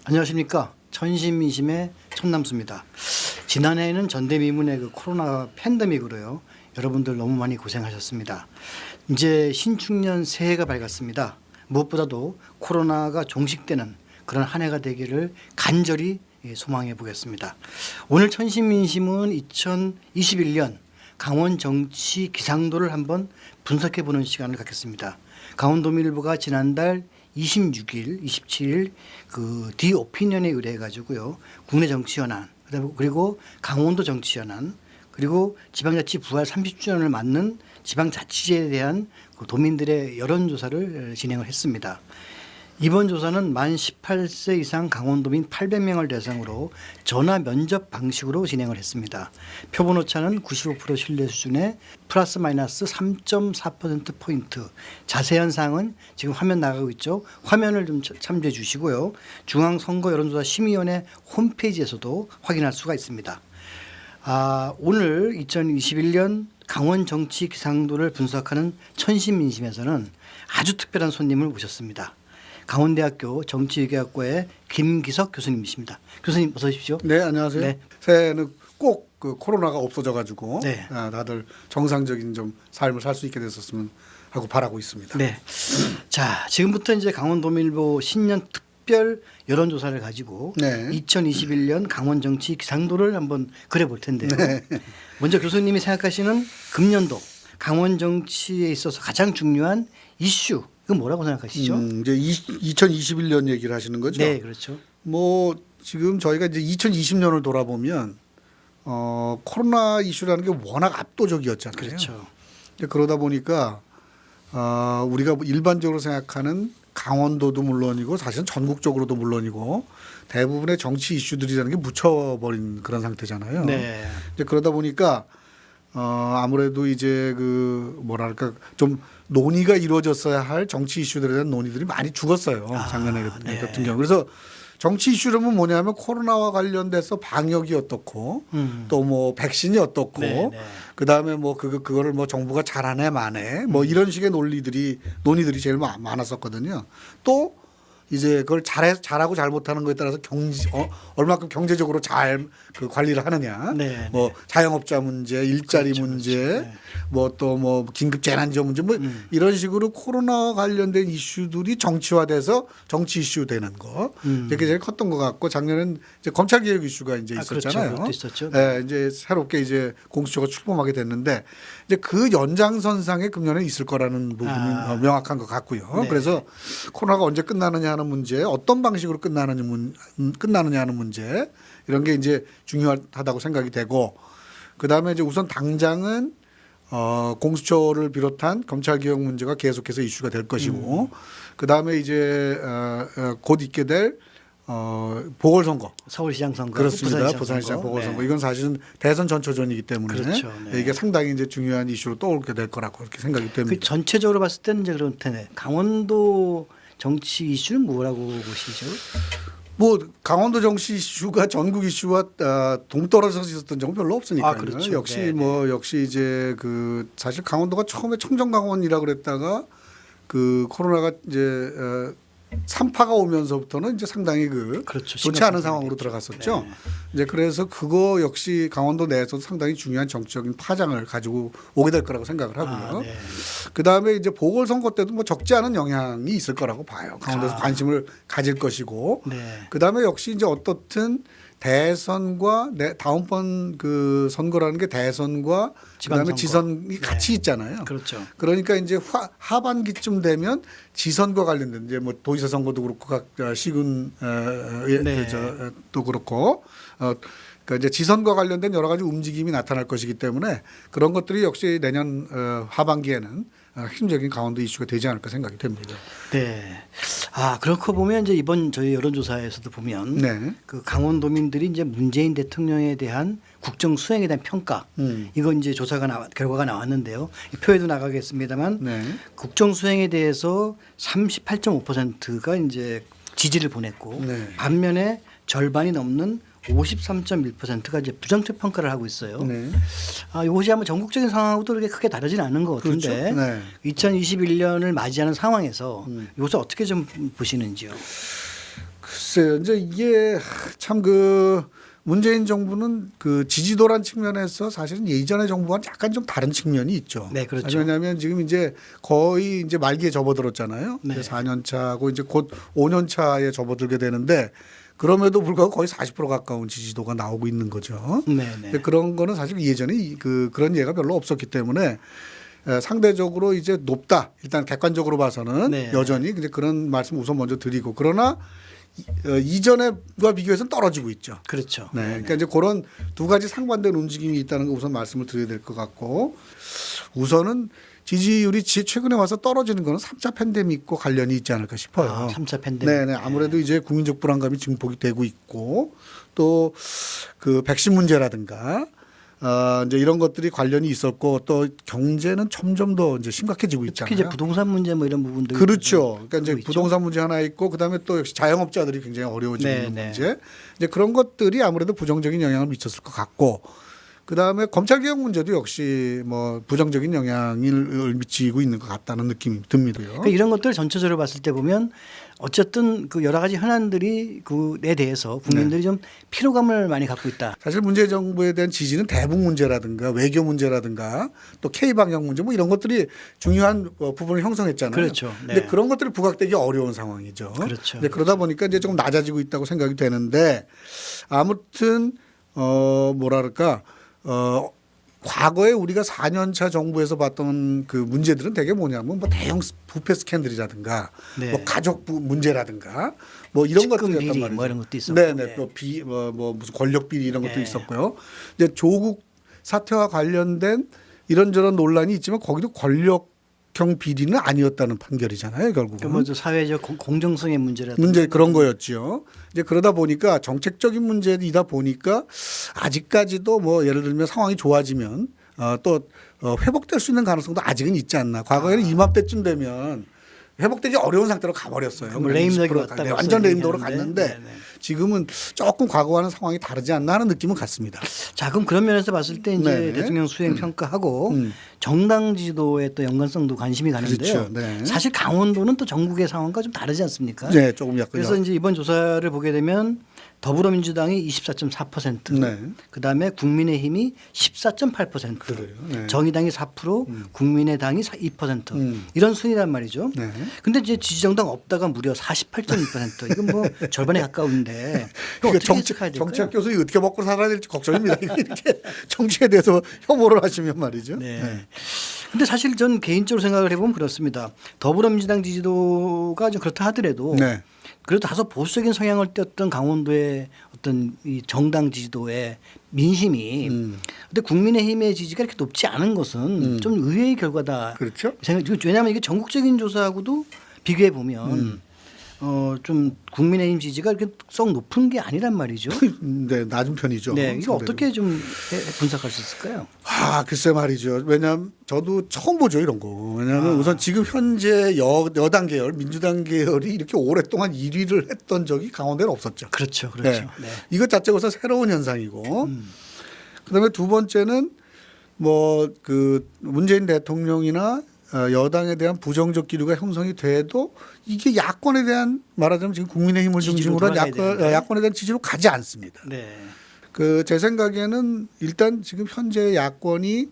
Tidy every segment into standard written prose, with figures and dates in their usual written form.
안녕하십니까. 천심민심의 천남수입니다. 지난해에는 전대미문의 그 코로나 팬데믹으로요. 여러분들 너무 많이 고생하셨습니다. 이제 신축년 새해가 밝았습니다. 무엇보다도 코로나가 종식되는 그런 한 해가 되기를 간절히 소망해 보겠습니다. 오늘 천심민심은 2021년 강원 정치 기상도를 한번 분석해 보는 시간을 갖겠습니다. 강원도민일보가 지난달 26일, 27일 그 디오피니언에 의뢰해 가지고요. 국내 정치 현안, 그리고 강원도 정치 현안, 그리고 지방자치 부활 30주년을 맞는 지방자치제에 대한 그 도민들의 여론조사를 진행을 했습니다. 이번 조사는 만 18세 이상 강원도민 800명을 대상으로 전화 면접 방식으로 진행을 했습니다. 표본 오차는 95% 신뢰 수준에 플러스 마이너스 3.4%포인트. 자세한 사항은 지금 화면 나가고 있죠. 화면을 좀 참조해 주시고요. 중앙선거 여론조사 심의위원회 홈페이지에서도 확인할 수가 있습니다. 오늘 2021년 강원 정치 기상도를 분석하는 천심민심에서는 아주 특별한 손님을 모셨습니다. 강원대학교 정치외교학과의 김기석 교수님이십니다. 교수님 어서 오십시오. 네, 안녕하세요. 네. 새해에는 꼭 그 코로나가 없어져 가지고 네. 다들 정상적인 좀 삶을 살 수 있게 됐었으면 하고 바라고 있습니다. 네. 자, 지금부터 이제 강원도민일보 신년 특별 여론조사를 가지고 네. 2021년 강원 정치 기상도를 한번 그려볼 텐데요. 네. 먼저 교수님이 생각하시는 금년도 강원 정치에 있어서 가장 중요한 이슈 그건 뭐라고 생각하시죠? 이제 2021년 얘기를 하시는 거죠? 네, 그렇죠. 뭐 지금 저희가 이제 2020년을 돌아보면 코로나 이슈라는 게 워낙 압도적이었잖아요. 그렇죠. 그러다 보니까 우리가 일반적으로 생각하는 강원도도 물론이고 사실은 전국적으로도 물론이고 대부분의 정치 이슈들이라는 게 묻혀버린 그런 상태잖아요. 네. 이제 그러다 보니까 아무래도 이제 그 뭐랄까 좀 논의가 이루어졌어야 할 정치 이슈들에 대한 논의들이 많이 죽었어요. 작년에 네. 같은 경우. 그래서 정치 이슈라면 뭐냐면 코로나와 관련돼서 방역이 어떻고 또 뭐 백신이 어떻고 네, 네. 그다음에 뭐 그거를 뭐 정부가 잘하네 마네 뭐 이런 식의 논의들이 제일 많았었거든요. 또 이제 그걸 잘하고 잘못하는 거에 따라서 얼마큼 경제적으로 잘 그 관리를 하느냐, 네, 뭐 자영업자 문제, 일자리 그렇죠, 문제, 그렇죠. 네. 뭐 또 뭐 긴급 재난지원 문제, 뭐 이런 식으로 코로나와 관련된 이슈들이 정치화돼서 정치 이슈 되는 거, 이게 제일 컸던 것 같고 작년엔 이제 검찰 개혁 이슈가 이제 있었잖아요. 그렇죠. 있었죠. 네, 이제 새롭게 이제 공수처가 출범하게 됐는데 이제 그 연장선상에 금년에 있을 거라는 부분이 명확한 것 같고요. 네. 그래서 코로나가 언제 끝나느냐 하는 문제, 어떤 방식으로 끝나느냐 하는 문제 이런 게 이제 중요하다고 생각이 되고 그다음에 이제 우선 당장은 공수처를 비롯한 검찰 개혁 문제가 계속해서 이슈가 될 것이고 그다음에 이제 곧 있게 될 보궐선거. 서울시장 선거, 그렇습니다. 부산시장 보궐선거. 네. 이건 사실은 대선 전초전이기 때문에 그렇죠. 네. 이게 상당히 이제 중요한 이슈로 떠오르게 될 거라고 그렇게 생각이 됩니다. 그 전체적으로 봤을 때는 이제 그런 텐데 강원도 정치 이슈는 뭐라고 보시죠? 뭐 강원도 정치 이슈가 전국 이슈와 동떨어져서 있었던 적은 별로 없으니까요. 그렇죠. 역시 네네. 뭐 역시 이제 그 사실 강원도가 처음에 청정강원이라 그랬다가 그 코로나가 이제 3파가 오면서부터는 이제 상당히 그렇죠. 좋지 않은 상황으로 들어갔었죠. 네. 이제 그래서 그거 역시 강원도 내에서도 상당히 중요한 정치적인 파장을 가지고 오게 될 거라고 생각을 하고요. 네. 그 다음에 이제 보궐선거 때도 뭐 적지 않은 영향이 있을 거라고 봐요. 강원도에서 관심을 가질 것이고. 네. 그 다음에 역시 이제 어떻든 대선과 다음번 그 선거라는 게 대선과 그다음에 지방선거. 지선이 같이 있잖아요. 그렇죠. 그러니까 이제 하반기쯤 되면 지선과 관련된 이제 뭐 도지사 선거도 그렇고 각 시군 네. 또 그렇고 그러니까 이제 지선과 관련된 여러 가지 움직임이 나타날 것이기 때문에 그런 것들이 역시 내년 하반기에는 핵심적인 강원도 이슈가 되지 않을까 생각이 됩니다. 네. 그렇고 보면 이제 이번 저희 여론조사에서도 보면 네. 그 강원도민들이 이제 문재인 대통령에 대한 국정 수행에 대한 평가 이거 이제 결과가 나왔는데요. 표에도 나가겠습니다만 네. 국정 수행에 대해서 38.5%가 이제 지지를 보냈고 네. 반면에 절반이 넘는 53.1%가 이제 부정적 평가를 하고 있어요. 네. 이것이 아마 전국적인 상황하고도 그렇게 크게 다르지는 않은 것 같은데 그렇죠. 네. 2021년을 맞이하는 상황에서 이것을 어떻게 좀 보시는지요? 글쎄요. 이제 이게 참 그 문재인 정부는 그 지지도란 측면에서 사실은 예전의 정부와는 약간 좀 다른 측면이 있죠. 네, 그렇죠. 왜냐하면 지금 이제 거의 이제 말기에 접어들었잖아요. 네. 4년 차고 이제 곧 5년 차에 접어들게 되는데 그럼에도 불구하고 거의 40% 가까운 지지도가 나오고 있는 거죠. 네, 네. 근데 그런 거는 사실 예전에 그런 예가 별로 없었기 때문에 상대적으로 이제 높다. 일단 객관적으로 봐서는 네. 여전히 이제 그런 말씀 우선 먼저 드리고 그러나 이전에와 비교해서는 떨어지고 있죠. 그렇죠. 네. 그러니까 이제 그런 두 가지 상반된 움직임이 있다는 거 우선 말씀을 드려야 될 것 같고 우선은 지지율이 최근에 와서 떨어지는 거는 3차 팬데믹과 관련이 있지 않을까 싶어요. 3차 팬데믹. 네네. 아무래도 이제 국민적 불안감이 증폭이 되고 있고 또 그 백신 문제라든가 이제 이런 것들이 관련이 있었고 또 경제는 점점 더 이제 심각해지고 있잖아요. 특히 이제 부동산 문제 뭐 이런 부분들 그렇죠. 그러니까 이제 있죠. 부동산 문제 하나 있고 그다음에 또 역시 자영업자들이 굉장히 어려워지고 네, 있는 네. 문제. 이제 그런 것들이 아무래도 부정적인 영향을 미쳤을 것 같고 그다음에 검찰 개혁 문제도 역시 뭐 부정적인 영향을 미치고 있는 것 같다는 느낌이 듭니다요. 그러니까 이런 것들 전체적으로 봤을 때 보면 어쨌든 그 여러 가지 현안들이 그에 대해서 국민들이 좀 피로감을 많이 갖고 있다. 사실 문재인 정부에 대한 지지는 대북 문제라든가 외교 문제라든가 또 K 방역 문제 뭐 이런 것들이 중요한 부분을 형성했잖아요. 그렇죠. 네. 근데 그런 것들이 부각되기 어려운 상황이죠. 그렇죠. 이제 그러다 보니까 이제 조금 낮아지고 있다고 생각이 되는데 아무튼 뭐랄까 과거에 우리가 4년차 정부에서 봤던 그 문제들은 되게 뭐냐면 뭐 대형 부패 스캔들이라든가 네. 뭐 가족 문제라든가 뭐 이런 직급 것들이었단 비리 말이죠. 뭐 이런 것도 있었고. 네네. 네. 또 뭐 무슨 권력 비리 이런 것도 네. 있었고요. 이제 조국 사태와 관련된 이런저런 논란이 있지만 거기도 권력형 비리는 아니었다는 판결이잖아요, 결국은. 뭐 사회적 공정성의 문제라든가 문제 그런 거였죠. 이제 그러다 보니까 정책적인 문제이다 보니까 아직까지도 뭐 예를 들면 상황이 좋아지면 또 회복될 수 있는 가능성도 아직은 있지 않나. 과거에는 이맘때쯤 되면 회복되기 어려운 상태로 가버렸어요. 그럼 레임덕이 왔다 네, 완전 레임덕으로 얘기하는데. 갔는데 네네. 지금은 조금 과거와는 상황이 다르지 않나 하는 느낌은 같습니다. 자, 그럼 그런 면에서 봤을 때 이제 네네. 대통령 수행 평가하고 음. 정당 지도의 또 연관성도 관심이 가는데요. 그렇죠. 네. 사실 강원도는 또 전국의 상황과 좀 다르지 않습니까? 네, 조금 약간 그래서 이제 이번 조사를 보게 되면 더불어민주당이 24.4%, 네. 그다음에 국민의힘이 14.8%, 그래요. 네. 정의당이 4%, 국민의당이 2%, 이런 순이란 말이죠. 네. 근데 이제 지지정당 없다가 무려 48.2%. 이건 뭐 절반에 가까운데 이거 어떻게 해석해야 될까요? 정치학 교수 어떻게 먹고 살아야 될지 걱정입니다. 이렇게 정치에 대해서 혐오를 하시면 말이죠. 네. 근데 사실 전 개인적으로 생각을 해보면 그렇습니다. 더불어민주당 지지도가 좀 그렇다 하더라도 네. 그래도 다소 보수적인 성향을 띄었던 강원도의 어떤 이 정당 지지도의 민심이 근데 국민의힘의 지지가 이렇게 높지 않은 것은 좀 의외의 결과다. 그렇죠. 왜냐하면 이게 전국적인 조사하고도 비교해 보면 좀 국민의힘 지지가 이렇게 썩 높은 게 아니란 말이죠. 네, 낮은 편이죠. 네, 이거 상대적으로. 어떻게 좀 분석할 수 있을까요? 글쎄 말이죠. 왜냐하면 저도 처음 보죠 이런 거. 왜냐하면 우선 지금 현재 여당 계열, 민주당 계열이 이렇게 오랫동안 1위를 했던 적이 강원도에는 없었죠. 그렇죠, 그렇죠. 네. 이것 자체가 우선 새로운 현상이고, 그다음에 두 번째는 뭐 그 문재인 대통령이나 여당에 대한 부정적 기류가 형성이 돼도 이게 야권에 대한 말하자면 지금 국민의힘을 지지로 중심으로 한 돌아가야 되는데. 야권에 대한 지지로 가지 않습니다. 네. 그 제 생각에는 일단 지금 현재 야권이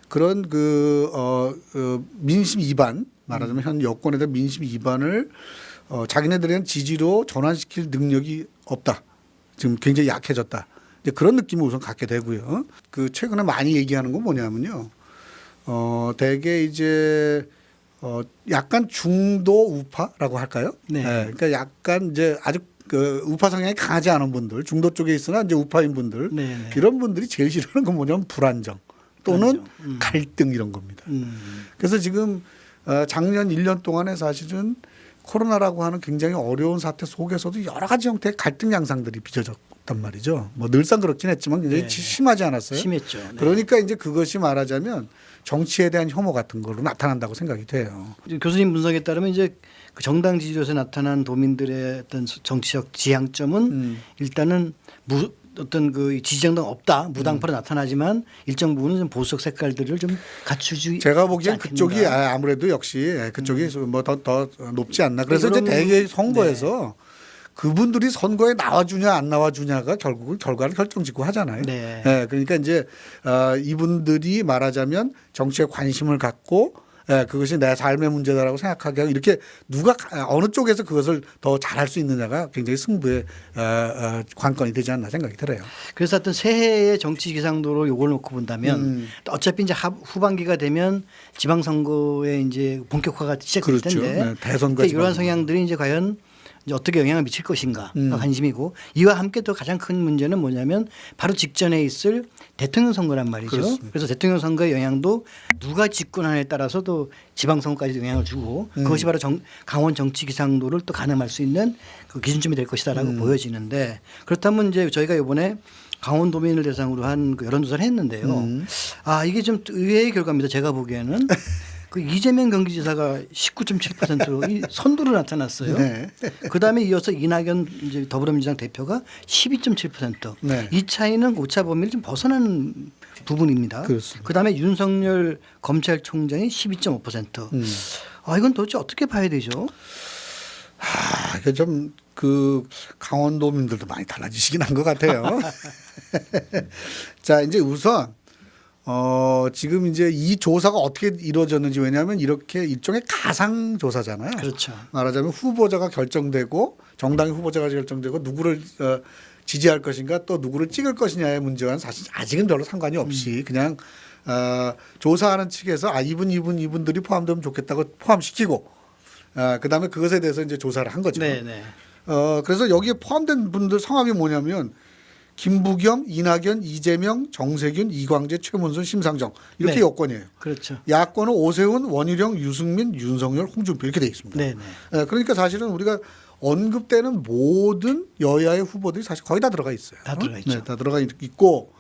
그런 민심 이반 말하자면 현 여권에 대한 민심 이반을 자기네들에 대한 지지로 전환시킬 능력이 없다. 지금 굉장히 약해졌다. 이제 그런 느낌을 우선 갖게 되고요. 그 최근에 많이 얘기하는 건 뭐냐면요. 대개 이제 약간 중도 우파라고 할까요? 네. 그러니까 약간 이제 아주 그 우파 성향이 강하지 않은 분들, 중도 쪽에 있으나 이제 우파인 분들 네, 네. 이런 분들이 제일 싫어하는 건 뭐냐면 불안정 또는 불안정. 갈등 이런 겁니다. 그래서 지금 작년 1년 동안에 사실은 코로나라고 하는 굉장히 어려운 사태 속에서도 여러 가지 형태의 갈등 양상들이 빚어졌단 말이죠. 뭐 늘상 그렇긴 했지만 굉장히 네. 심하지 않았어요. 심했죠. 네. 그러니까 이제 그것이 말하자면 정치에 대한 혐오 같은 걸로 나타난다고 생각이 돼요. 교수님 분석에 따르면 이제 그 정당 지지도에서 나타난 도민들의 어떤 정치적 지향점은 일단은 어떤 그 지지정당 없다 무당파로 나타나지만 일정 부분은 좀 보수적 색깔들을 좀 갖추지. 제가 보기엔 않겠는가. 그쪽이 아무래도 역시 그쪽이 뭐 더 높지 않나. 그래서 이제 그럼- 대개 선거에서 그분들이 선거에 나와주냐 안 나와주냐가 결국은 결과를 결정짓고 하잖아요. 네. 예, 그러니까 이제 이분들이 말하자면 정치에 관심을 갖고 그것이 내 삶의 문제다라고 생각하게 하고 이렇게 누가 어느 쪽에서 그것을 더 잘할 수 있느냐가 굉장히 승부의 관건이 되지 않나 생각이 들어요. 그래서 하여튼 새해의 정치 기상도로 요걸 놓고 본다면 어차피 이제 후반기가 되면 지방선거에 이제 본격화가 시작될 그렇죠. 텐데 네, 대선과 이러한 지방선거. 성향들이 이제 과연 이제 어떻게 영향을 미칠 것인가 관심이고 이와 함께 또 가장 큰 문제는 뭐냐면 바로 직전에 있을 대통령 선거란 말이죠. 그렇습니다. 그래서 대통령 선거의 영향도 누가 집권하느냐에 따라서도 지방선거까지 영향을 주고 그것이 바로 강원 정치 기상도를 또 가늠할 수 있는 그 기준점이 될 것이다라고 보여지는데 그렇다면 이제 저희가 이번에 강원도민을 대상으로 한 그 여론조사를 했는데요. 아 이게 좀 의외의 결과입니다. 제가 보기에는 그 이재명 경기지사가 19.7%로 이 선두로 나타났어요. 네. 그다음에 이어서 이낙연 이제 더불어민주당 대표가 12.7%. 네. 이 차이는 오차 범위를 좀 벗어나는 부분입니다. 그렇습니다. 그다음에 윤석열 검찰총장이 12.5%. 아 이건 도대체 어떻게 봐야 되죠? 이게 좀 그 강원도민들도 많이 달라지시긴 한 것 같아요. 자, 이제 우선 지금 이제 이 조사가 어떻게 이루어졌는지 왜냐하면 이렇게 일종의 가상 조사잖아요. 그렇죠. 말하자면 후보자가 결정되고 정당의 후보자가 결정되고 누구를 지지할 것인가 또 누구를 찍을 것이냐의 문제와는 사실 아직은 별로 상관이 없이 그냥 조사하는 측에서 이분들이 포함되면 좋겠다고 포함시키고 그다음에 그것에 대해서 이제 조사를 한 거죠. 네네. 그래서 여기에 포함된 분들 성함이 뭐냐면 김부겸, 이낙연, 이재명, 정세균, 이광재, 최문순, 심상정 이렇게 네. 여권이에요. 그렇죠. 야권은 오세훈, 원희룡, 유승민, 윤석열, 홍준표 이렇게 돼 있습니다. 네네. 그러니까 사실은 우리가 언급되는 모든 여야의 후보들이 사실 거의 다 들어가 있어요. 다 들어가 있죠. 네, 다 들어가 있고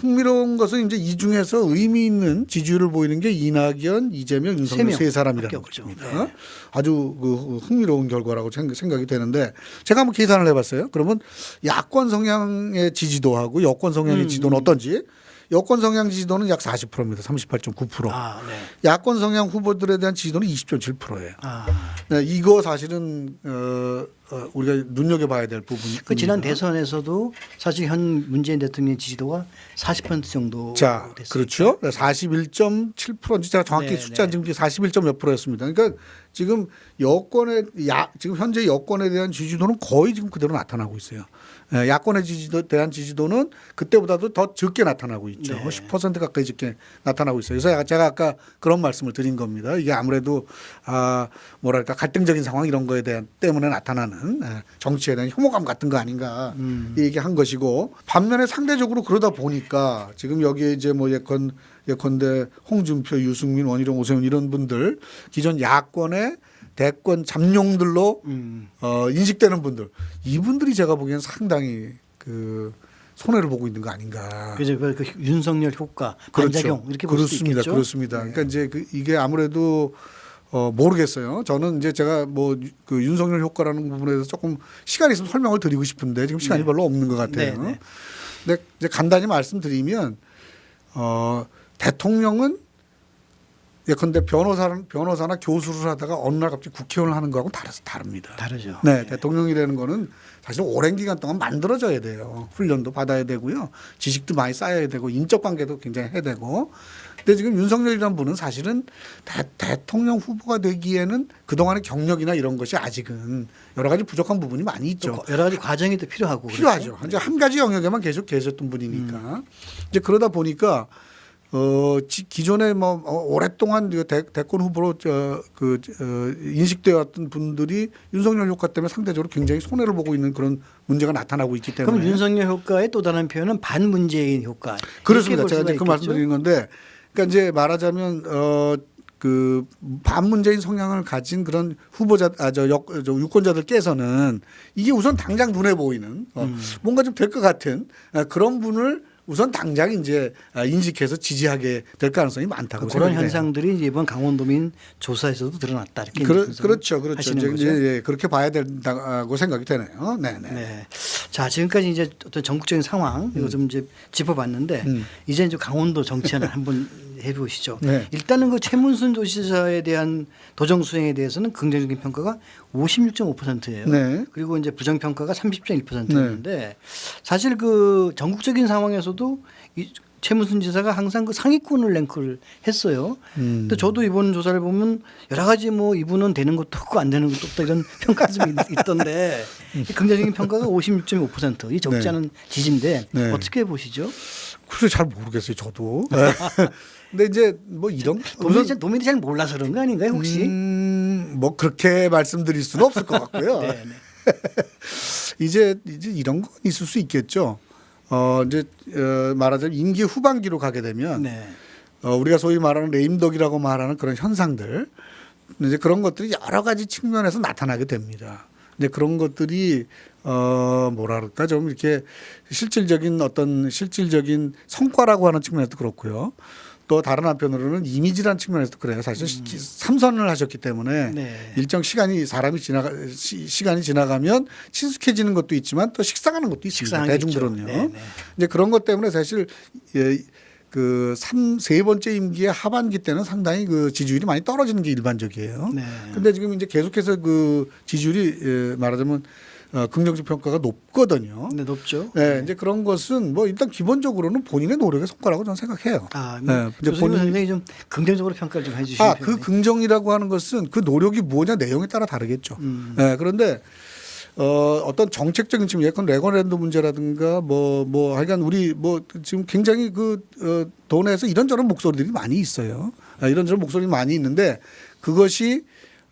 흥미로운 것은 이제 이 중에서 의미 있는 지지율을 보이는 게 이낙연, 이재명, 윤석열 세 사람이라는 없죠. 것입니다. 네. 아주 그 흥미로운 결과라고 생각이 되는데 제가 한번 계산을 해봤어요. 그러면 야권 성향의 지지도하고 여권 성향의 지지도는 어떤지 여권 성향 지지도는 약 40%입니다. 38.9%. 아, 네. 야권 성향 후보들에 대한 지지도는 20.7%예요. 아. 네, 이거 사실은 우리가 눈여겨봐야 될 부분이. 그 지난 대선에서도 사실 현 문재인 대통령의 지지도가 40% 정도 자, 됐어요. 그렇죠. 41.7%인지 제가 정확히 네, 숫자 지금 41점 몇 프로였습니다. 그러니까 지금 지금 현재 여권에 대한 지지도는 거의 지금 그대로 나타나고 있어요. 야권의 대한 지지도는 그때보다도 더 적게 나타나고 있죠. 네. 10% 가까이 적게 나타나고 있어요. 그래서 제가 아까 그런 말씀을 드린 겁니다. 이게 아무래도 뭐랄까 갈등적인 상황 이런 거에 대한 때문에 나타나는 정치에 대한 혐오감 같은 거 아닌가 얘기한 것이고 반면에 상대적으로 그러다 보니까 지금 여기에 이제 뭐 예컨대 홍준표, 유승민, 원희룡, 오세훈 이런 분들 기존 야권의 대권 잠룡들로 인식되는 분들 이분들이 제가 보기엔 상당히 그 손해를 보고 있는 거 아닌가. 그죠. 그 윤석열 효과, 그렇죠. 반작용 이렇게 볼 수 있겠죠. 그렇습니다. 그러니까 이제 이게 아무래도 모르겠어요. 저는 이제 제가 뭐 그 윤석열 효과라는 부분에 대해서 조금 시간이 있으면 설명을 드리고 싶은데 지금 시간이 별로 없는 것 같아요. 네, 네. 근데 이제 간단히 말씀드리면 대통령은 예컨대 변호사나 교수를 하다가 어느 날 갑자기 국회의원을 하는 거하고 다릅니다. 다르죠. 네, 대통령이라는 거는 사실 오랜 기간 동안 만들어져야 돼요. 훈련도 받아야 되고요. 지식도 많이 쌓아야 되고 인적 관계도 굉장히 해야 되고. 근데 지금 윤석열이라는 분은 사실은 대통령 후보가 되기에는 그동안의 경력이나 이런 것이 아직은 여러 가지 부족한 부분이 많이 있죠. 여러 가지 과정이 또 필요하고 필요하죠. 그렇죠? 이제 한 가지 영역에만 계속 계셨던 분이니까. 이제 그러다 보니까 기존에 뭐 오랫동안 대권 후보로 인식되어 왔던 분들이 윤석열 효과 때문에 상대적으로 굉장히 손해를 보고 있는 그런 문제가 나타나고 있기 때문에. 그럼 윤석열 효과의 또 다른 표현은 반문재인 효과. 그렇습니다. 제가 이제 그 말씀드리는 건데, 그러니까 이제 말하자면 그 반문재인 성향을 가진 그런 유권자들께서는 이게 우선 당장 눈에 보이는 뭔가 좀 될 것 같은 그런 분을 우선 당장 이제 인식해서 지지하게 될 가능성이 많다고 그런 생각해요. 현상들이 이번 강원도민 조사에서도 드러났다 이렇게 그렇죠. 하시는 거죠? 그렇게 봐야 된다고 생각이 되네요. 네. 네. 자, 지금까지 이제 어떤 전국적인 상황 이거 좀 이제 짚어봤는데 이제 이제 강원도 정치하는 한번 해보시죠. 네. 일단은 그 최문순 도지사에 대한 도정 수행에 대해서는 긍정적인 평가가 56.5%예요. 네. 그리고 이제 부정 평가가 30.1%였는데 사실 그 전국적인 상황에서도 이 최문순 지사가 항상 그 상위권을 랭크를 했어요. 근데 저도 이번 조사를 보면 여러 가지 뭐 이분은 되는 것도 없고 안 되는 것도 없다 이런 평가 좀 있던데 이 긍정적인 평가가 56.5%이 적지 네. 않은 지지인데 네. 어떻게 보시죠? 글쎄 잘 모르겠어요, 저도. 근데 이제 뭐 이런 도민이 잘 몰라서 그런 거 아닌가요 혹시? 뭐 그렇게 말씀드릴 수는 없을 것 같고요. 네, 네. 이제 이런 건 있을 수 있겠죠. 이제 말하자면 임기 후반기로 가게 되면 네. 우리가 소위 말하는 레임덕이라고 말하는 그런 현상들 이제 그런 것들이 여러 가지 측면에서 나타나게 됩니다. 이제 그런 것들이 뭐랄까 좀 이렇게 실질적인 성과라고 하는 측면에서도 그렇고요. 또 다른 한편으로는 이미지라는 측면에서도 그래요. 사실 삼선을 하셨기 때문에 네. 일정 시간이 시간이 지나가면 친숙해지는 것도 있지만 또 식상하는 것도 있습니다. 식상하겠죠. 대중들은요. 네, 네. 이제 그런 것 때문에 사실 세 번째 임기의 하반기 때는 상당히 그 지지율이 많이 떨어지는 게 일반적이에요. 네. 근데 지금 이제 계속해서 그 지지율이 말하자면 긍정적 평가가 높거든요. 네, 높죠. 네, 이제 그런 것은 뭐 일단 기본적으로는 본인의 노력의 성과라고 저는 생각해요. 아, 네, 이제 교수님은 굉장히 좀 긍정적으로 평가를 좀 해주시는 편이에요. 그 긍정이라고 하는 것은 그 노력이 뭐냐 내용에 따라 다르겠죠. 네, 그런데 어떤 정책적인 측면, 예컨 레고랜드 문제라든가 뭐 하여간 우리 뭐 지금 굉장히 도내에서 이런저런 목소리들이 많이 있어요. 이런저런 목소리 많이 있는데 그것이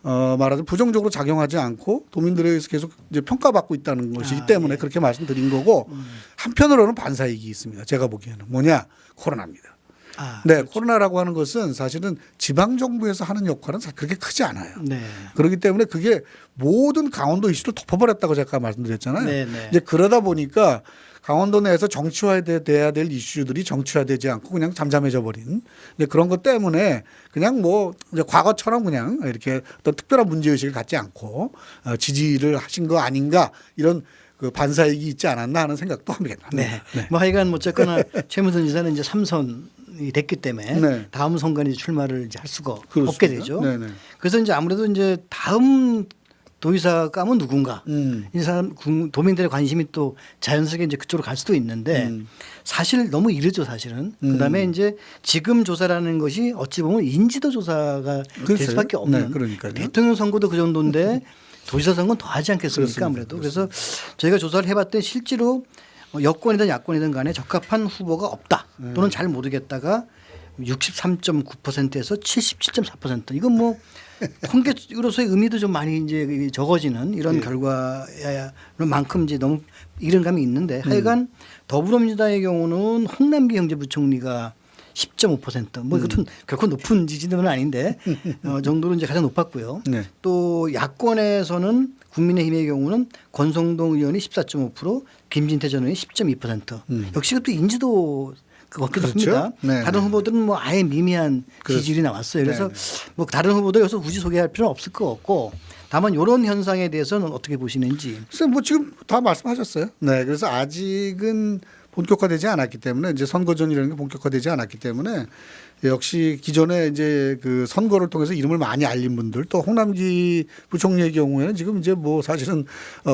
말하자면 부정적으로 작용하지 않고 도민들에 의해서 계속 이제 평가받고 있다는 것이기 때문에 예. 그렇게 말씀드린 거고 한편으로는 반사이익이 있습니다. 제가 보기에는 뭐냐 코로나입니다. 네, 그렇죠. 코로나라고 하는 것은 사실은 지방 정부에서 하는 역할은 그렇게 크지 않아요. 네. 그렇기 때문에 그게 모든 강원도 이슈를 덮어버렸다고 제가 말씀드렸잖아요. 네, 네. 이제 그러다 보니까 강원도 내에서 정치화돼야 될 이슈들이 정치화되지 않고 그냥 잠잠해져 버린 이제 그런 것 때문에 그냥 뭐 이제 과거처럼 그냥 이렇게 어떤 특별한 문제의식을 갖지 않고 지지를 하신 거 아닌가 이런 그 반사이익이 있지 않았나 하는 생각도 합니다. 네. 뭐 하여간 뭐 어쨌거나 최문순 지사는 이제 3선이 됐기 때문에 네. 다음 선거에 출마를 이제 할 수가 그렇습니다. 없게 되죠. 네네. 그래서 이제 아무래도 이제 다음 도의사감은 누군가 이 사람 도민들의 관심이 또 자연스럽게 이제 그쪽으로 갈 수도 있는데 사실 너무 이르죠 사실은. 그다음에 이제 지금 조사라는 것이 어찌 보면 인지도 조사가 될 글쎄요. 수밖에 없는 네, 그러니까요. 대통령 선거도 그 정도인데 도지사 선거는 더 하지 않겠습니까 그렇습니다. 아무래도. 그래서 저희가 조사를 해봤더니 실제로 여권이든 야권이든 간에 적합한 후보가 없다 또는 잘 모르겠다가 63.9%에서 77.4% 이건 뭐 통계로서의 의미도 좀 많이 이제 적어지는 이런 결과야는 만큼 이제 너무 이런 감이 있는데 하여간 더불어민주당의 경우는 홍남기 경제부총리가 10.5%뭐 이것도 결코 높은 지지도는 아닌데 정도로 이제 가장 높았고요. 네. 또 야권에서는 국민의힘의 경우는 권성동 의원이 14.5%, 김진태 전 의원이 10.2%. 역시 그것도 인지도 그렇게 그렇죠. 좋습니다. 네. 다른 후보들은 뭐 아예 미미한 지지율이 나왔어요. 그래서 뭐 다른 후보들 여기서 굳이 소개할 필요는 없을 것 같고 다만 이런 현상에 대해서는 어떻게 보시는지. 글쎄 뭐 지금 다 말씀하셨어요. 네, 그래서 아직은 본격화되지 않았기 때문에 이제 선거전이라는 게 본격화되지 않았기 때문에 역시 기존에 이제 그 선거를 통해서 이름을 많이 알린 분들 또 홍남기 부총리의 경우에는 지금 이제 뭐 사실은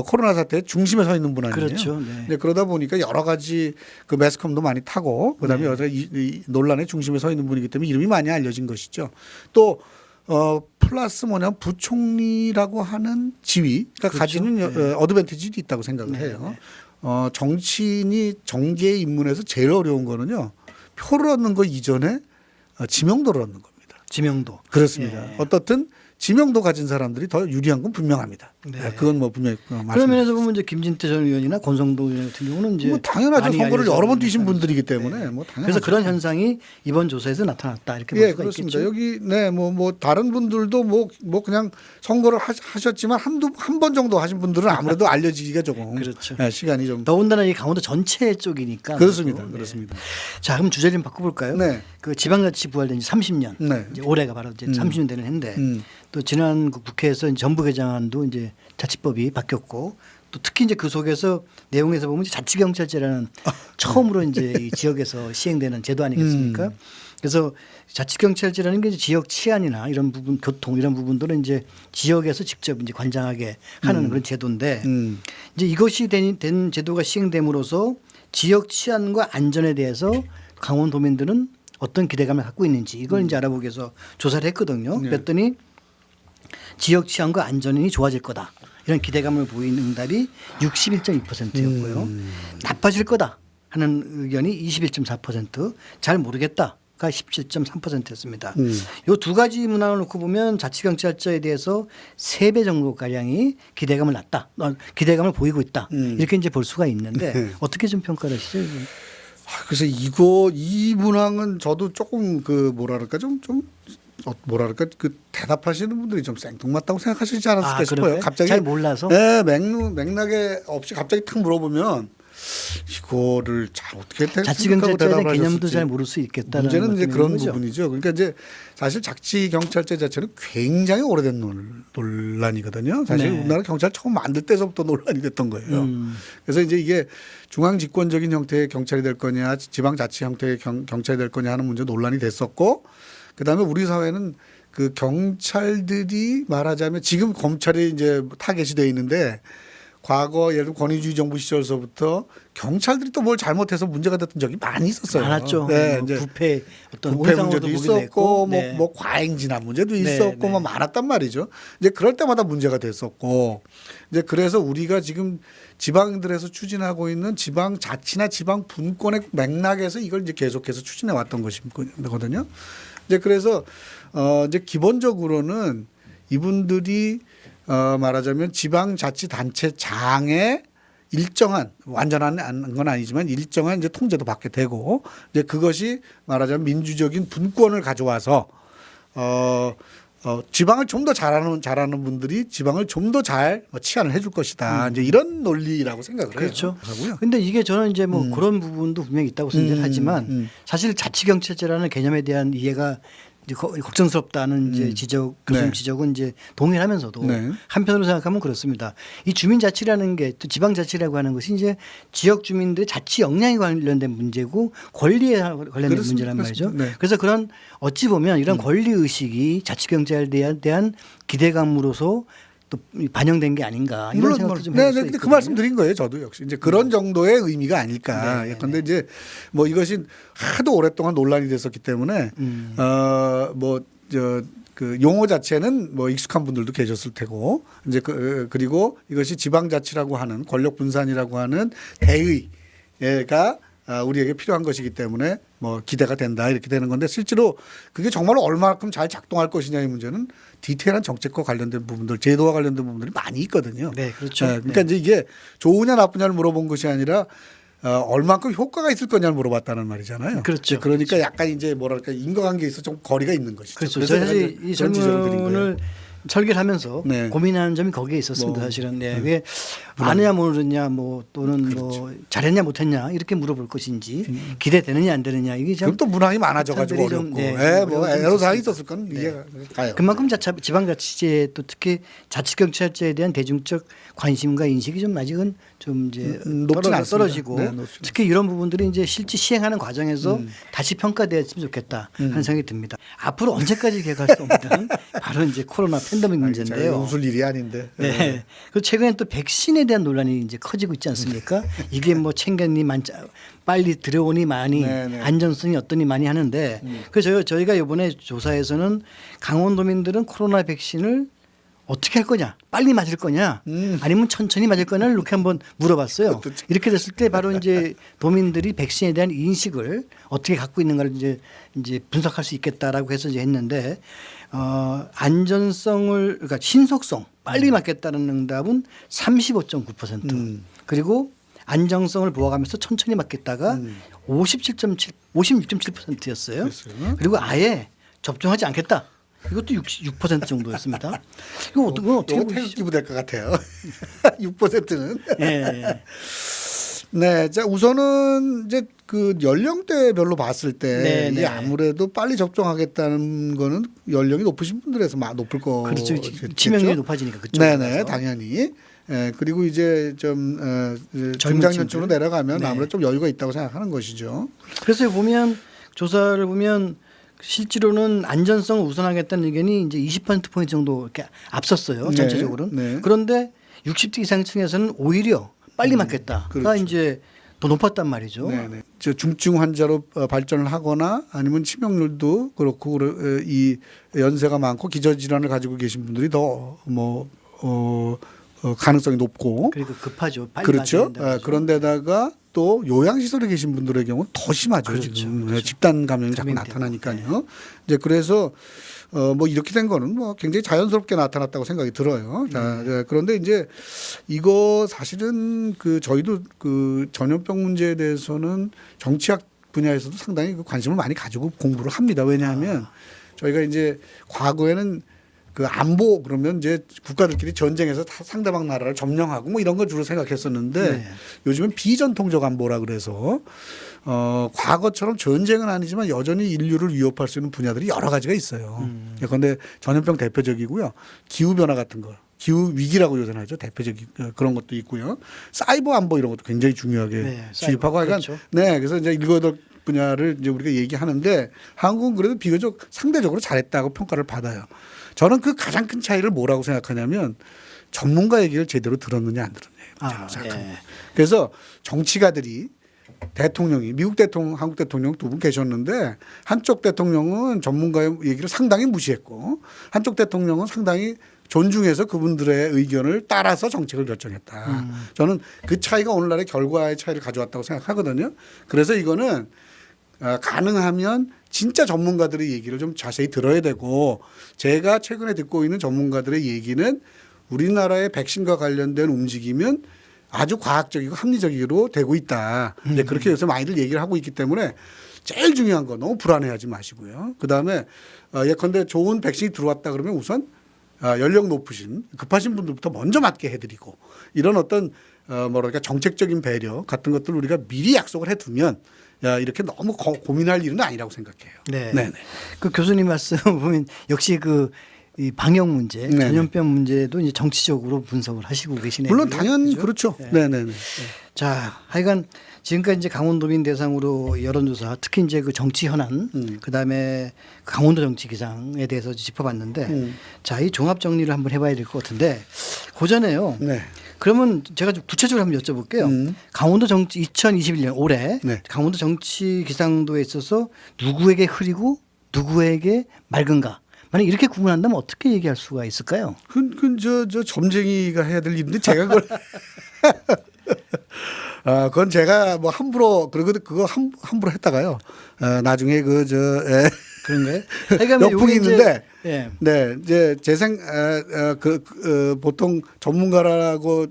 코로나 사태 중심에 서 있는 분 아니에요. 그렇죠. 네. 네, 그러다 보니까 여러 가지 그 매스컴도 많이 타고 그다음에 여러 가지 이 논란의 중심에 서 있는 분이기 때문에 이름이 많이 알려진 것이죠. 또 플러스 뭐냐면 부총리라고 하는 지위가 그렇죠. 가지는 어드밴티지도 있다고 생각을 해요. 정치인이 정계에 입문해서 제일 어려운 거는요. 표를 얻는 거 이전에 지명도를 얻는 겁니다. 지명도. 그렇습니다. 예. 어떻든 지명도 가진 사람들이 더 유리한 건 분명합니다. 네. 네, 그건 뭐 분명히 그런 면에서 보면 이제 김진태 전 의원이나 권성동 의원 같은 경우는 이제 뭐 당연하죠. 많이 선거를 알려져 여러 번 있는 뛰신 사람이죠. 분들이기 때문에 뭐 당연하죠. 그래서 그런 현상이 이번 조사에서 나타났다 이렇게 볼 예, 수가 그렇습니다. 있겠죠. 여기 네, 뭐 다른 분들도 뭐 그냥 선거를 하셨지만 한 번 정도 하신 분들은 아무래도 알려지기가 조금 그렇죠. 네, 시간이 좀 더군다나 이 강원도 전체 쪽이니까. 그렇습니다. 네. 그렇습니다. 자, 그럼 주제 좀 바꿔볼까요? 네. 그 지방자치 부활된 지 30년. 네. 이제 올해가 바로 이제 30년 되는 해인데 음. 또 지난 그 국회에서 전부 개정안도 이제 자치법이 바뀌었고 또 특히 이제 그 속에서 내용에서 보면 이제 자치경찰제라는 처음으로 이제 이 지역에서 시행되는 제도 아니겠습니까? 그래서 자치경찰제라는 게 이제 지역 치안이나 이런 부분, 교통 이런 부분들은 이제 지역에서 직접 이제 관장하게 하는 그런 제도인데 이제 이것이 된 제도가 시행됨으로써 지역 치안과 안전에 대해서 강원도민들은 어떤 기대감을 갖고 있는지 이걸 이제 알아보기 위해서 조사를 했거든요. 네. 그랬더니 지역 치안과 안전이 좋아질 거다. 이런 기대감을 보이는 응답이 61.2%였고요. 나빠질 거다 하는 의견이 21.4%, 잘 모르겠다가 17.3%였습니다. 이 두 가지 문항을 놓고 보면 자치경찰제에 대해서 3배 정도 가량이 기대감을 낳다, 기대감을 보이고 있다. 이렇게 이제 볼 수가 있는데 네. 어떻게 좀 평가를 하시죠? 그래서 이 문항은 저도 조금 그 뭐랄까 좀 뭐랄까 그 대답하시는 분들이 좀 생뚱맞다고 생각하시지 않았을까 싶어요. 그럴까요? 갑자기 잘 몰라서. 네, 맥락에 없이 갑자기 탁 물어보면 이거를 잘 어떻게 자치경찰제에 대한 대답을 개념도 하셨을지. 잘 모를 수 있겠다는 문제는 이제 그런 거죠. 부분이죠. 그러니까 이제 사실 자치경찰제 자체는 굉장히 오래된 논란이거든요. 사실 네. 우리나라 경찰 처음 만들 때서부터 논란이 됐던 거예요. 그래서 이제 이게 중앙 집권적인 형태의 경찰이 될 거냐, 지방자치 형태의 경찰이 될 거냐 하는 문제 논란이 됐었고, 그다음에 우리 사회는 그 경찰들이 말하자면 지금 검찰이 이제 타겟이 돼 있는데 과거 예를 들어 권위주의 정부 시절서부터 경찰들이 또 뭘 잘못해서 문제가 됐던 적이 많이 있었어요. 많았죠. 네, 뭐 이제 부패 어떤 부패 혼상으로도 문제도 보게 있었고 됐고, 네. 뭐 과잉 진압 문제도 네, 있었고 네. 뭐 많았단 말이죠. 이제 그럴 때마다 문제가 됐었고 이제 그래서 우리가 지금 지방들에서 추진하고 있는 지방 자치나 지방 분권의 맥락에서 이걸 이제 계속해서 추진해 왔던 것이거든요. 이제 그래서 이제 기본적으로는 이분들이 말하자면 지방자치단체장의 일정한 완전한 건 아니지만 일정한 이제 통제도 받게 되고 이제 그것이 말하자면 민주적인 분권을 가져와서 지방을 좀 더 잘하는 분들이 지방을 좀 더 잘 치안을 해줄 것이다. 이제 이런 논리라고 생각을 그렇죠. 해요. 근데 이게 저는 이제 뭐 그런 부분도 분명히 있다고 생각하지만 사실 자치경찰제라는 개념에 대한 이해가 이제 걱정스럽다는 이제 교수님 네. 지적은 이제 동의하면서도 네. 한편으로 생각하면 그렇습니다. 이 주민자치라는 게 또 지방자치라고 하는 것이 이제 지역 주민들의 자치 역량에 관련된 문제고 권리에 관련된 그렇습니다. 문제란 말이죠. 그렇습니다. 네. 그래서 그런 어찌 보면 이런 권리 의식이 자치경찰에 대한 기대감으로서 또 반영된 게 아닌가 이런 생각도 좀 해볼 수 있거든요. 그 말씀 드린 거예요. 저도 역시 이제 그런 정도의 의미가 아닐까. 네, 그런데 이제 뭐 이것이 하도 오랫동안 논란이 됐었기 때문에 그 용어 자체는 뭐 익숙한 분들도 계셨을 테고 이제 그리고 이것이 지방자치라고 하는 권력 분산이라고 하는 대의가 우리에게 필요한 것이기 때문에 뭐 기대가 된다 이렇게 되는 건데 실제로 그게 정말로 얼마만큼 잘 작동할 것이냐의 문제는 디테일한 정책과 관련된 부분들, 제도와 관련된 부분들이 많이 있거든요. 네, 그렇죠. 그러니까 이제 이게 좋으냐 나쁘냐를 물어본 것이 아니라 얼마만큼 효과가 있을 거냐를 물어봤다는 말이잖아요. 그렇죠. 그러니까 약간 이제 뭐랄까 인과관계에 있어 좀 거리가 있는 것이죠. 그렇죠. 그래서 사실 이 그런 지적을 드린 거예요. 질문을 설계를 하면서 네. 고민하는 점이 거기에 있었습니다. 사실은. 네. 왜 아느냐 모르느냐 뭐 또는 뭐 잘했냐 못했냐 이렇게 물어볼 것인지 기대되느냐 안 되느냐 이게 참 그럼 또 문항이 많아져가지고 사람들이 좀, 어렵고, 네, 뭐 어려움이 애로사항이 있었습니다. 있었을 건 이해가 가요. 그만큼 지방자치제 또 특히 자치경찰제에 대한 대중적 관심과 인식이 좀 아직은 좀 이제 높진 않습니다. 떨어지고 네, 높진 특히 이런 부분들이 이제 실제 시행하는 과정에서 다시 평가되었으면 좋겠다 하는 생각이 듭니다. 앞으로 언제까지 계획할 수 없는 바로 이제 코로나 팬데믹 문제인데요. 웃을 일이 아닌데. 네. 그리고 최근에 또 백신에 대한 논란이 이제 커지고 있지 않습니까? 이게 뭐 챙겼니 빨리 들여오니 많이 네네. 안전성이 어떠니 많이 하는데 그래서 저희가 이번에 조사에서는 강원도민들은 코로나 백신을 어떻게 할 거냐, 빨리 맞을 거냐, 아니면 천천히 맞을 거냐를 이렇게 한번 물어봤어요. 이렇게 됐을 때 바로 이제 도민들이 백신에 대한 인식을 어떻게 갖고 있는가를 이제 분석할 수 있겠다라고 해서 이제 했는데 안전성을 그러니까 신속성 빨리 맞겠다는 응답은 35.9% 그리고 안정성을 보아가면서 천천히 맞겠다가 56.7%였어요. 그랬어요? 그리고 아예 접종하지 않겠다. 이것도 6% 정도였습니다. 이거 어떻게 이거 보시죠? 태극기부 될 것 같아요. 6%는. 예. 네, 자 우선은 이제 그 연령대별로 봤을 때 네, 이게 네. 아무래도 빨리 접종하겠다는 거는 연령이 높으신 분들에서 높을 거. 그렇죠. 치명률이 높아지니까 그쪽. 네네, 당연히. 그리고 이제 좀 중장년층으로 내려가면 네. 아무래도 좀 여유가 있다고 생각하는 것이죠. 그래서 보면 조사를 보면 실제로는 안전성을 우선하겠다는 의견이 이제 20%포인트 정도 이렇게 앞섰어요. 네. 전체적으로는. 네. 그런데 60대 이상층에서는 오히려 빨리 맞겠다가 그렇죠. 이제 더 높았단 말이죠. 네네. 저 중증 환자로 발전을 하거나 아니면 치명률도 그렇고 이 연세가 많고 기저질환을 가지고 계신 분들이 더 가능성이 높고 그리고 급하죠. 빨리 그렇죠. 맞아야 된다고 하죠. 그런데다가 또 요양시설에 계신 분들의 경우는 더 심하죠. 그렇죠. 지금 그렇죠. 집단 감염이 자꾸 감염이 되고. 나타나니까요. 이제 그래서 이렇게 된 거는 굉장히 자연스럽게 나타났다고 생각이 들어요. 자, 그런데 이제 이거 사실은 저희도 전염병 문제에 대해서는 정치학 분야에서도 상당히 관심을 많이 가지고 공부를 합니다. 왜냐하면 저희가 이제 과거에는 안보 그러면 이제 국가들끼리 전쟁에서 상대방 나라를 점령하고 뭐 이런 걸 주로 생각했었는데 네. 요즘은 비전통적 안보라 그래서 과거처럼 전쟁은 아니지만 여전히 인류를 위협할 수 있는 분야들이 여러 가지가 있어요. 그런데 전염병 대표적이고요. 기후 변화 같은 거. 기후 위기라고 요새는 하죠. 대표적인 그런 것도 있고요. 사이버 안보 이런 것도 굉장히 중요하게 네, 취입하고 하여간 그렇죠. 네, 그래서 이제 7, 8 분야를 이제 우리가 얘기하는데 한국은 그래도 비교적 상대적으로 잘했다고 평가를 받아요. 저는 그 가장 큰 차이를 뭐라고 생각하냐면 전문가 얘기를 제대로 들었느냐 안 들었느냐라고 생각합니다. 예. 그래서 정치가들이 대통령이 미국 대통령, 한국 대통령 두 분 계셨는데 한쪽 대통령은 전문가의 얘기를 상당히 무시했고 한쪽 대통령은 상당히 존중해서 그분들의 의견을 따라서 정책을 결정했다. 저는 그 차이가 오늘날의 결과의 차이를 가져왔다고 생각하거든요. 그래서 이거는 가능하면 진짜 전문가들의 얘기를 좀 자세히 들어야 되고 제가 최근에 듣고 있는 전문가들의 얘기는 우리나라의 백신과 관련된 움직임은 아주 과학적이고 합리적으로 되고 있다. 이제 그렇게 요새 많이들 얘기를 하고 있기 때문에 제일 중요한 거 너무 불안해하지 마시고요. 그다음에 예컨대 좋은 백신이 들어왔다 그러면 우선 연령 높으신 급하신 분들부터 먼저 맞게 해드리고 이런 어떤 뭐랄까 정책적인 배려 같은 것들 우리가 미리 약속을 해두면 이렇게 너무 고민할 일은 아니라고 생각해요. 네. 네네. 그 교수님 말씀 보면 역시 이 방역 문제, 네네. 전염병 문제도 이제 정치적으로 분석을 하시고 계시네요. 물론 당연히 그죠? 그렇죠. 네네네. 자, 하여간 지금까지 이제 강원도민 대상으로 여론조사, 특히 이제 그 정치 현안, 그다음에 강원도 정치 기상에 대해서 짚어봤는데, 자, 이 종합 정리를 한번 해봐야 될 것 같은데, 그 전에요. 네. 그러면 제가 좀 구체적으로 한번 여쭤볼게요. 강원도 정치 2021년 올해 네. 강원도 정치 기상도에 있어서 누구에게 흐리고 누구에게 맑은가? 만약 이렇게 구분한다면 어떻게 얘기할 수가 있을까요? 저 점쟁이가 해야 될 일인데 제가 그걸 그건 제가 뭐 함부로 그거 함부로 했다가요. 나중에 그런가요? 그러니까 역풍이 있는데 예. 네, 이제 보통 전문가라고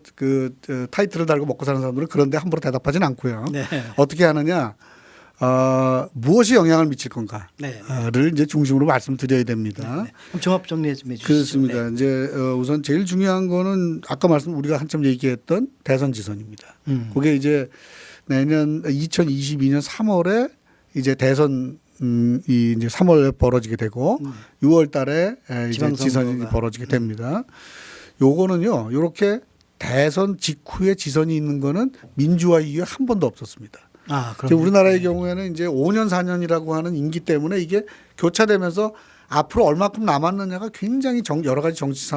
타이틀을 달고 먹고 사는 사람들은 그런데 함부로 대답하지는 않고요. 네. 어떻게 하느냐? 무엇이 영향을 미칠 건가를 네. 이제 중심으로 말씀드려야 됩니다. 네. 그럼 종합 정리 좀 해주시죠. 그렇습니다. 네. 이제 우선 제일 중요한 거는 아까 우리가 한참 얘기했던 대선 지선입니다. 그게 이제 내년 2022년 3월에 이제 대선 이제 3월에 벌어지게 되고 6월 달에 이제 지선이 벌어지게 됩니다. 요거는요. 요렇게 대선 직후에 지선이 있는 거는 민주화 이후에 한 번도 없었습니다. 그럼 우리나라의 경우에는 이제 5년 4년이라고 하는 임기 때문에 이게 교차되면서 앞으로 얼마큼 남았느냐가 굉장히 여러 가지 정치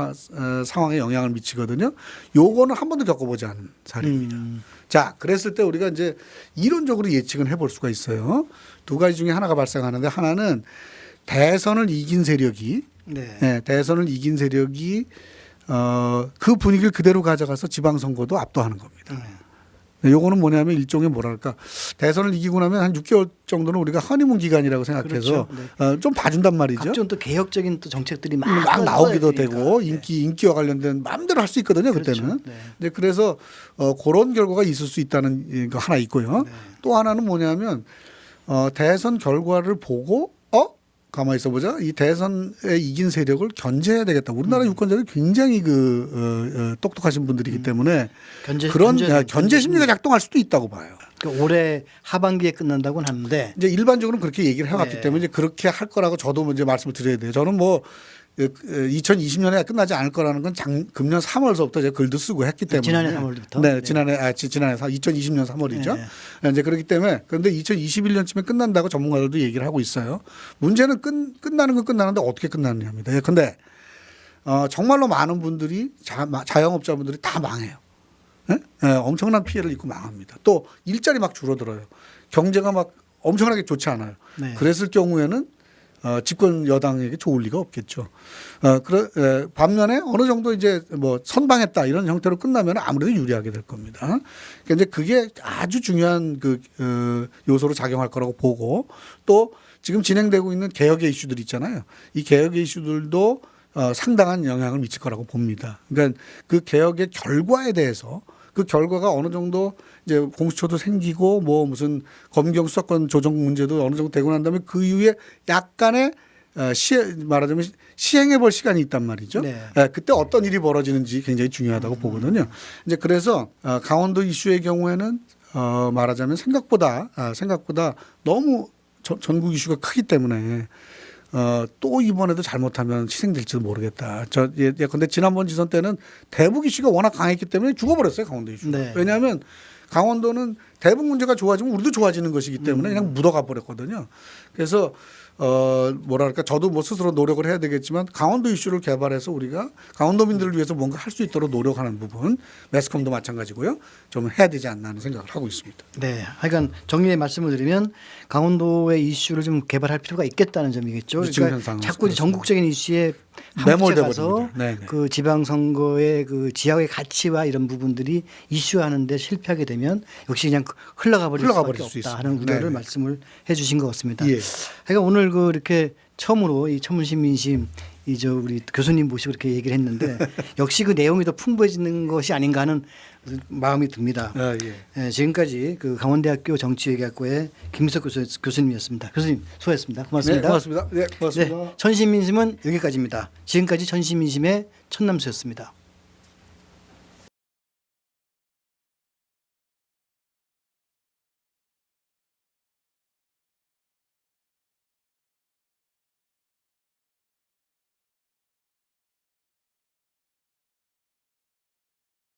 상황에 영향을 미치거든요. 요거는 한 번도 겪어보지 않은 사례입니다. 자, 그랬을 때 우리가 이제 이론적으로 예측은 해볼 수가 있어요. 두 가지 중에 하나가 발생하는데 하나는 대선을 이긴 세력이 그 분위기를 그대로 가져가서 지방선거도 압도하는 겁니다. 요거는 뭐냐면 일종의 뭐랄까 대선을 이기고 나면 한 6개월 정도는 우리가 허니문 기간이라고 생각해서 그렇죠. 좀 봐준단 말이죠. 각종 또 개혁적인 또 정책들이 막 나오기도 되니까. 되고 인기와 관련된 마음대로 할 수 있거든요. 그렇죠. 그때는. 네. 네, 그래서 그런 결과가 있을 수 있다는 거 하나 있고요. 네. 또 하나는 뭐냐면 대선 결과를 보고 가만히 있어보자. 이 대선에 이긴 세력을 견제해야 되겠다. 우리나라 유권자들이 굉장히 똑똑하신 분들이기 때문에 그런 견제 심리가 작동할 수도 있다고 봐요. 그러니까 올해 하반기에 끝난다고는 하는데 이제 일반적으로는 그렇게 얘기를 해왔기 네. 때문에 이제 그렇게 할 거라고 저도 이제 말씀을 드려야 돼요. 저는 뭐 2020년에 끝나지 않을 거라는 건 금년 3월서부터 제가 글도 쓰고 했기 때문에 지난해 3월부터. 네, 지난해 2020년 3월이죠. 네. 이제 그렇기 때문에 그런데 2021년쯤에 끝난다고 전문가들도 얘기를 하고 있어요. 문제는 끝나는 건 끝나는데 어떻게 끝나느냐입니다. 그런데 정말로 많은 분들이 자영업자분들이 다 망해요. 엄청난 피해를 입고 망합니다. 또 일자리 막 줄어들어요. 경제가 막 엄청나게 좋지 않아요. 네. 그랬을 경우에는 집권 여당에게 좋을 리가 없겠죠. 반면에 어느 정도 이제 뭐 선방했다 이런 형태로 끝나면 아무래도 유리하게 될 겁니다. 그러니까 이제 그게 아주 중요한 요소로 작용할 거라고 보고 또 지금 진행되고 있는 개혁의 이슈들 있잖아요. 이 개혁의 이슈들도 상당한 영향을 미칠 거라고 봅니다. 그러니까 그 개혁의 결과에 대해서 그 결과가 어느 정도 이제 공수처도 생기고 뭐 무슨 검경 수사권 조정 문제도 어느 정도 되고 난 다음에 그 이후에 약간의 말하자면 시행해 볼 시간이 있단 말이죠. 네. 그때 어떤 일이 벌어지는지 굉장히 중요하다고 보거든요. 이제 그래서 강원도 이슈의 경우에는 말하자면 생각보다 너무 전국 이슈가 크기 때문에 또 이번에도 잘못하면 희생될지도 모르겠다. 근데 지난번 지선 때는 대북 이슈가 워낙 강했기 때문에 죽어버렸어요, 강원도 이슈. 네. 왜냐하면 강원도는 대북 문제가 좋아지면 우리도 좋아지는 것이기 때문에 그냥 묻어가 버렸거든요. 그래서 뭐랄까 저도 뭐 스스로 노력을 해야 되겠지만 강원도 이슈를 개발해서 우리가 강원도민들을 위해서 뭔가 할 수 있도록 노력하는 부분 매스컴도 마찬가지고요. 좀 해야 되지 않나 하는 생각을 하고 있습니다. 네, 하여간 정리의 말씀을 드리면 강원도의 이슈를 좀 개발할 필요가 있겠다는 점이겠죠. 그러니까 자꾸 이제 전국적인 이슈에 매몰돼 가서 버립니다. 그 지방선거의 그 지역의 가치와 이런 부분들이 이슈하는데 실패하게 되면 역시 그냥 흘러가 버릴 수밖에 없다 하는 우려를 네네. 말씀을 해주신 것 같습니다. 예. 그러니까 오늘 그 이렇게 처음으로 이 천문신 민심 우리 교수님 모시고 이렇게 얘기를 했는데 역시 그 내용이 더 풍부해지는 것이 아닌가 하는 마음이 듭니다. 예. 지금까지 그 강원대학교 정치외교학과의 김민석 교수님이었습니다. 교수님 수고하셨습니다. 고맙습니다. 네, 고맙습니다. 네, 고맙습니다. 천신민심은 여기까지입니다. 지금까지 천신민심의 천남수였습니다.